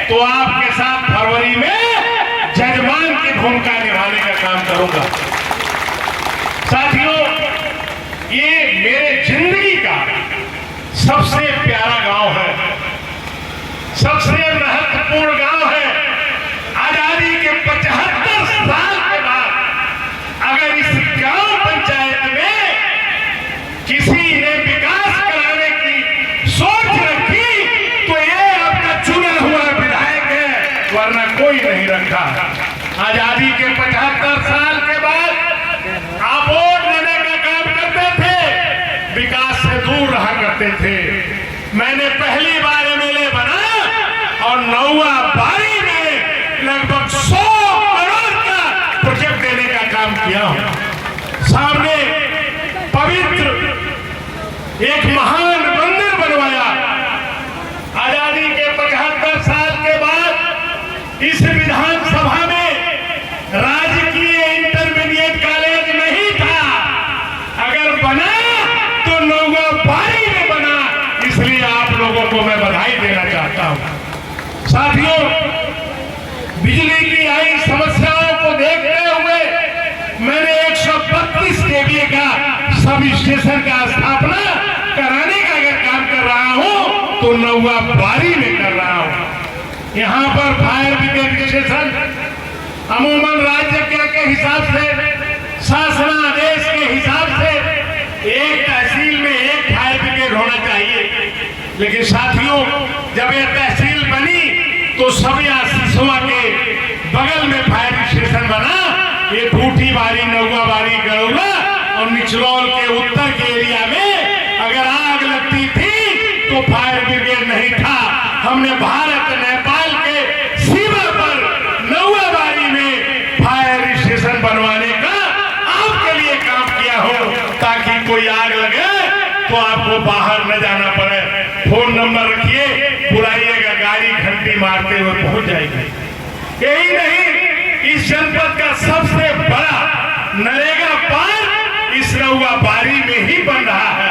तो आपके साथ फरवरी में जजमान की भूमिका निभाने का काम करूंगा। साथियों, ये मेरे जिंदगी का सबसे प्यारा गांव है, सबसे महत्वपूर्ण गांव है। आजादी के 75 साल के बाद अगर इस गांव पंचायत में किसी ने विकास कराने की सोच रखी तो ये आपका चुना हुआ विधायक है, वरना कोई नहीं रखा। आजादी के 75 साल के बाद आप वोट लेने का काम करते थे, विकास से दूर रहा करते थे। मैंने पहली बार एमएलए बना और नौवा बारी में लगभग 100 करोड़ का प्रोजेक्ट देने का काम किया हूं। सामने पवित्र एक महान मंदिर बनवाया। आजादी के 75 साल के बाद इस विधानसभा में राजकीय इंटरमीडिएट कॉलेज नहीं था, अगर बना तो नौवा बारी में बना, इसलिए आप लोगों को मैं बधाई देना चाहता हूं। साथियों, बिजली की आई समस्याओं को देखते हुए मैंने 132 केवीए का सब स्टेशन का स्थापना कराने का अगर काम कर रहा हूं तो नौवा बारी में कर रहा हूं। यहां पर फायर ब्रिगेड स्टेशन अमूमन राज्य के हिसाब से, शासनादेश के हिसाब से एक तहसील में एक फायर ब्रिगेड होना चाहिए, लेकिन साथियों जब यह तहसील बनी तो सबिया सिसवा के बगल में फायर स्टेशन बना। ये ठूठी बारी, नौवा बारी, गड़ौला और निचलौल के उत्तर के एरिया में अगर आग लगती थी तो फायर ब्रिगेड नहीं था। हमने भारत नेपाल के सीमा पर नौवा बारी में फायर स्टेशन बनवाने का आपके लिए काम किया हो, ताकि कोई आग लगे तो आपको बाहर न जाना पड़े। फोन नंबर रखिए, बुलाइएगा, गाड़ी घंटी मारते हुए पहुंच जाएगी। यही नहीं, इस जनपद का सबसे बड़ा नरेगा पार्क इस नौवा बारी में ही बन रहा है।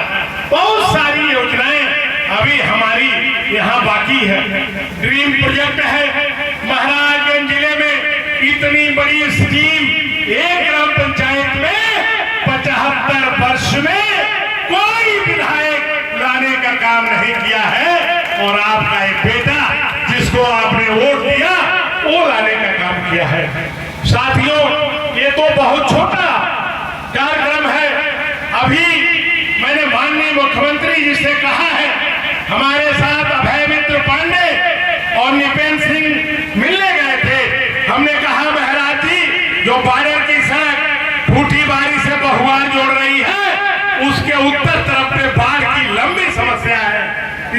बहुत सारी योजनाएं अभी हमारी यहाँ बाकी है। ड्रीम प्रोजेक्ट है महाराजगंज जिले में, इतनी बड़ी स्कीम एक ग्राम पंचायत में 75 वर्ष में कोई विधायक लाने का काम नहीं किया है, और आपका एक बेटा जिसको आपने वोट दिया वो लाने का काम किया है। साथियों, ये तो बहुत छोटा कार्यक्रम है। अभी मैंने माननीय मुख्यमंत्री जी से कहा है, हमारे साथ अभय मित्र पांडे और निपेन सिंह मिलने गए थे। हमने कहा महाराज जी, जो बॉर्डर की सड़क फूटी बारी से बहुआर जोड़ रही है, उसके उत्तर तरफ पे बाढ़ की लंबी समस्या है,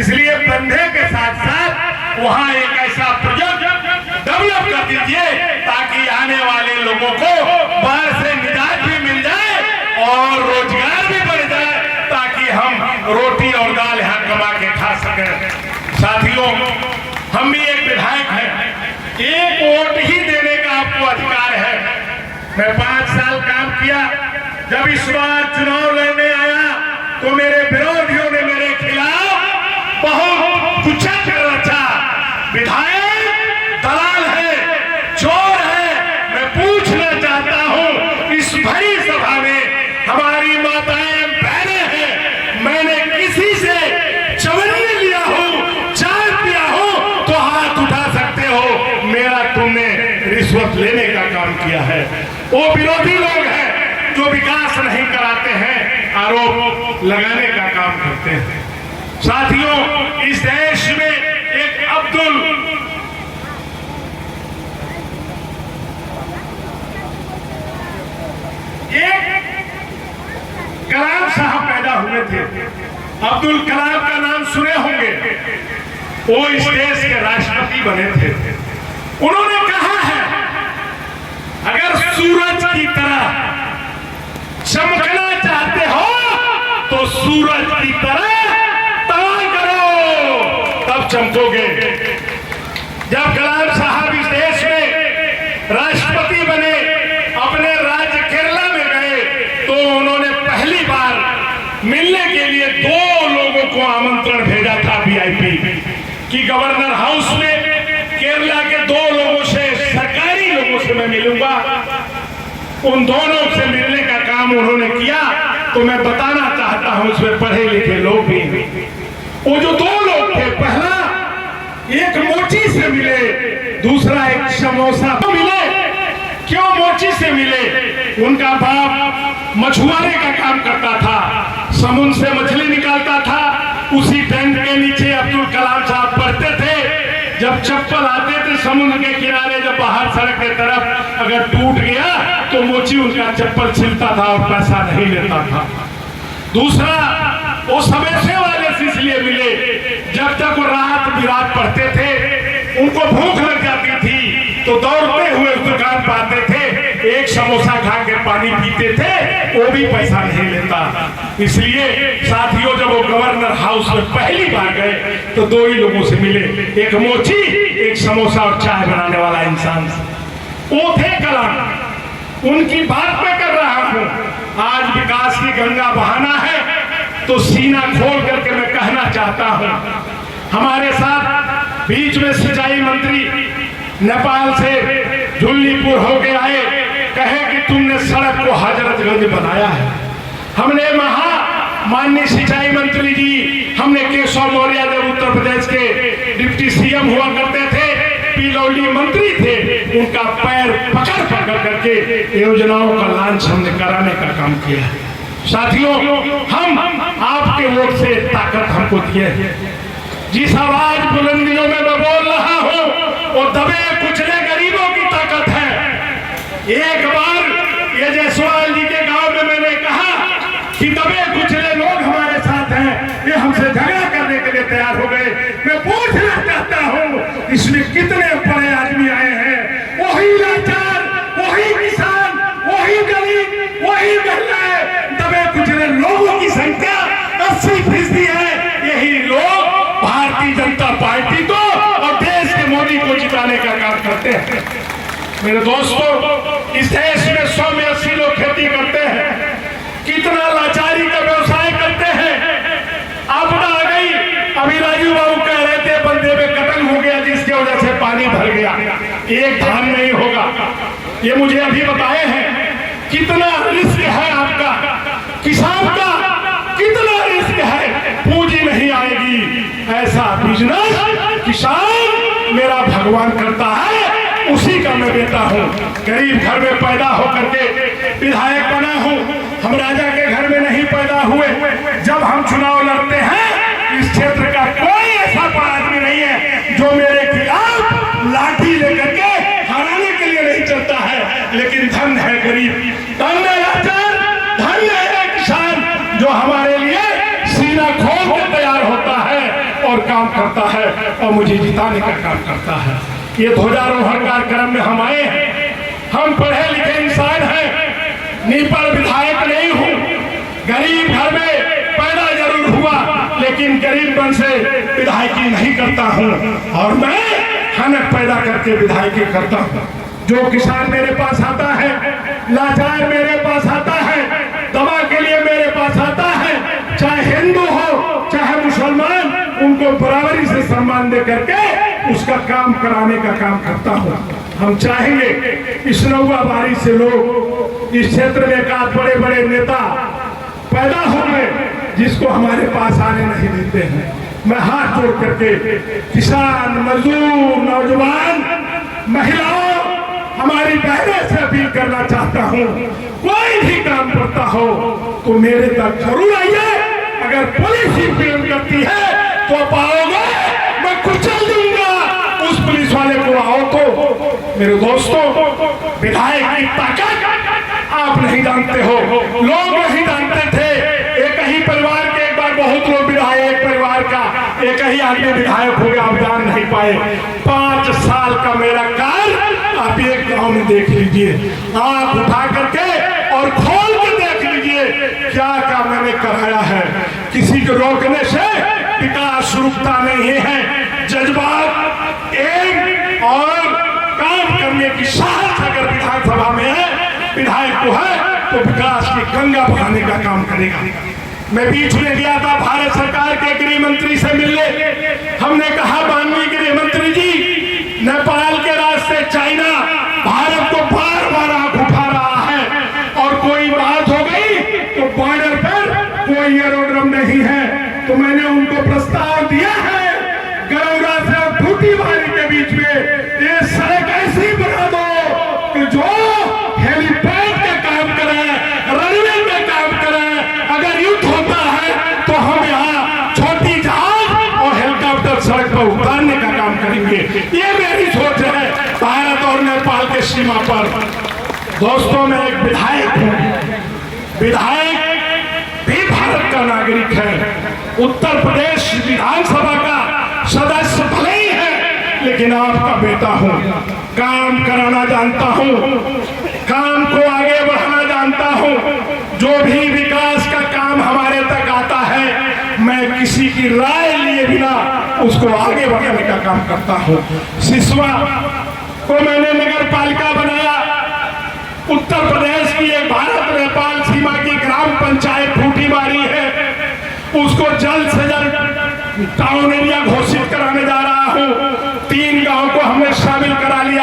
इसलिए बंधे के साथ साथ वहां एक ऐसा प्रोजेक्ट डेवलप कर दीजिए ताकि आने वाले लोगों को बाढ़ से निजात भी मिल जाए और रोजगार भी बढ़ जाए, ताकि हम रोटी और दाल यहाँ कमा के खा सकें। साथियों, हम भी एक विधायक हैं, एक वोट ही देने का आपको अधिकार है। मैं 5 साल काम किया। जब इस बार चुनाव लड़ने आया तो मेरे विरोधियों ने मेरे खिलाफ बहुत कुछ कर रचा। विधायक दलाल है, चोर है। मैं पूछना चाहता हूं, इस भरी सभा में हमारी माताएं बहनें हैं, मैंने किसी से चवन्नी लिया हो, चाय पिया हो तो हाथ उठा सकते हो। मेरा तुमने रिश्वत लेने का काम किया है। वो विरोधी लोग हैं जो विकास नहीं कराते हैं, आरोप लगाने का काम करते हैं। साथियों, इस देश में एक कलाम साहब पैदा हुए थे। अब्दुल कलाम का नाम सुने होंगे। वो इस देश के राष्ट्रपति बने थे। उन्होंने कहा है, अगर सूरज की तरह चमकना चाहते हो तो सूरज की तरह तवाल करो, तब चमकोगे। जब कलाम साहब इस देश में राष्ट्रपति बने, अपने राज्य केरला में गए तो उन्होंने पहली बार मिलने के लिए 2 लोगों को आमंत्रण भेजा था वीआईपी, कि गवर्नर हाउस में केरला के 2 लोगों से, सरकारी लोगों से मैं मिलूंगा। उन दोनों से मिलने का काम उन्होंने किया। तो मैं बताना चाहता हूं, उसमें पढ़े लिखे लोग भी, वो जो 2 लोग थे, पहला एक मोची से मिले, दूसरा एक समोसा मिले। क्यों मोची से मिले? उनका बाप मछुआरे का काम करता था, समुद्र से मछली निकालता था। उसी टेंट के नीचे अब्दुल कलाम साहब पढ़ते थे। जब चप्पल आते थे समुद्र के किनारे, जब बाहर सड़क के तरफ अगर टूट गया तो मोची उनका चप्पल छिलता था और पैसा नहीं लेता था। दूसरा, वो समोसे वाले से इसलिए मिले, जब तक वो रात बिरात पढ़ते थे, उनको भूख लग जाती थी तो दौड़ते हुए उस दुकान पर आते थे, एक समोसा खा के पानी पीते थे, वो भी पैसा नहीं लेता। इसलिए साथियों, जब वो गवर्नर हाउस में पहली बार गए तो 2 ही लोगों से मिले, एक मोची, एक समोसा और चाय बनाने वाला इंसान। वो थे कलाम। उनकी बात मैं कर रहा हूं। आज विकास की गंगा बहाना है तो सीना खोल करके मैं कहना चाहता हूं, हमारे साथ बीच में सिंचाई मंत्री नेपाल से झुल्लीपुर होके आए, कहे कि तुमने सड़क को हजरतगंज बनाया है। हमने माननीय सिंचाई मंत्री जी, हमने केशव मौर्य जब उत्तर प्रदेश के डिप्टी सीएम हुआ करते थे, पिलौली मंत्री थे, उनका पैर पकड़ पकड़ करके योजनाओं का लॉन्च हमने कराने का काम किया है। साथियों, हम आपके वोट से ताकत हमको दिए। जिस आवाज बुलंदियों में मैं बोल रहा हूं, वो दबे कुचले गरीबों की ताकत है। एक बार ये जायसवाल जी के गांव में मैंने कहा कि दबे कुचले लोग हमारे साथ हैं, ये हमसे झगड़ा करने के लिए तैयार हो गए। मैं पूछना चाहता हूं, इसमें कितने बड़े आदमी आए हैं? वही लाचार, वही किसान, वही गरीब, वही महिलाएं, दबे कुचले लोगों की संख्या 80% है। यही लोग भारतीय जनता पार्टी को और देश के मोदी को जिताने का काम करते हैं। मेरे दोस्तों, इस देश में 100 में 80 लोग खेती करते हैं, कितना लाचारी का व्यवसाय करते हैं। आपदा आ गई, अभी राजू बाबू कह रहे थे बंदे में कत्ल हो गया जिसकी वजह से पानी भर गया, एक धान नहीं होगा। ये मुझे अभी बताए हैं। कितना रिस्क है आपका, किसान का कितना रिस्क है, पूंजी नहीं आएगी। ऐसा बिजनेस किसान मेरा भगवान करता है, उसी का मैं बेटा हूँ। गरीब घर में पैदा होकर के विधायक बना हूँ, हम राजा के घर में नहीं पैदा हुए। जब हम चुनाव लड़ते हैं, इस क्षेत्र का कोई ऐसा बड़ा आदमी नहीं है जो मेरे खिलाफ लाठी लेकर के हराने के लिए नहीं चलता है। लेकिन धन है गरीब, धन है लाचार, धन है किसान, जो हमारे लिए सीना खोल के तैयार होता है और काम करता है और मुझे जिताने का काम करता है। ये ध्वजारोहण कार्यक्रम में हम आए हैं। हम पढ़े लिखे इंसान हैं, नीपड़ विधायक नहीं हूँ। गरीब घर में पैदा जरूर हुआ, लेकिन गरीबपन से विधायकी नहीं करता हूँ। और मैं हनक पैदा करके विधायकी करता हूँ। जो किसान मेरे पास आता है, लाचार मेरे पास आता है, दवा के लिए मेरे पास आता है, चाहे हिंदू हो चाहे मुसलमान, उनको बराबरी से सम्मान दे करके उसका काम कराने का काम करता हूँ। हम चाहेंगे इस नौवा बारी से लोग इस क्षेत्र में का बड़े बड़े नेता पैदा होंगे जिसको हमारे पास आने नहीं देते हैं। मैं हाथ जोड़ करके किसान, मजदूर, नौजवान, महिलाओं, हमारी बहनों से अपील करना चाहता हूँ, कोई भी काम करता हो तो मेरे तक जरूर आइए। अगर पुलिस ही पीड़न करती है तो पाओगे, मैं कुचल दूंगा उस पुलिस वाले को। आओ तो मेरे दोस्तों, विधायक की ताकत आप नहीं जानते हो, लोग नहीं जानते थे। एक ही परिवार के एक बार बहुत लोग विधायक, परिवार का एक ही आदमी विधायक हो गया, आप जान नहीं पाए। 5 साल का मेरा कार्य आप एक गांव में देख लीजिए, आप उठा करके और खोल के देख लीजिए क्या काम मैंने कराया है। किसी को रोकने से विकास रुकता नहीं है। जज्बात एक और काम करने की साहस अगर विधानसभा में है, विधायक को है, तो विकास की गंगा बहाने का काम करेगा। मैं बीच में गया था भारत सरकार के गृह मंत्री से मिलने। हमने कहा माननीय गृह मंत्री जी, ये सड़क ऐसी बना दो कि जो हेलीपैड का काम करे, रनवे का काम करे। अगर युद्ध होता है तो हम यहाँ छोटी जहाज और हेलीकॉप्टर सड़क पर उतारने का काम करेंगे। ये मेरी सोच है भारत और नेपाल के सीमा पर। दोस्तों, मैं एक विधायक हूँ। विधायक भी भारत का नागरिक है। उत्तर प्रदेश विधानसभा का सदस्य भले ही है, लेकिन आपका बेटा हूं। काम कराना जानता हूं, काम को आगे बढ़ाना जानता हूं। जो भी विकास का काम हमारे तक आता है, मैं किसी की राय लिए बिना उसको आगे बढ़ाने का काम करता हूं। सिसवा को मैंने नगर पालिका बनाया। उत्तर प्रदेश की एक भारत नेपाल सीमा की ग्राम पंचायत फूटी मारी है, उसको जल्द से जल्द टाउन एरिया घोषित कराने जा रहा हूं। 3 गांव को हमने शामिल करा लिया।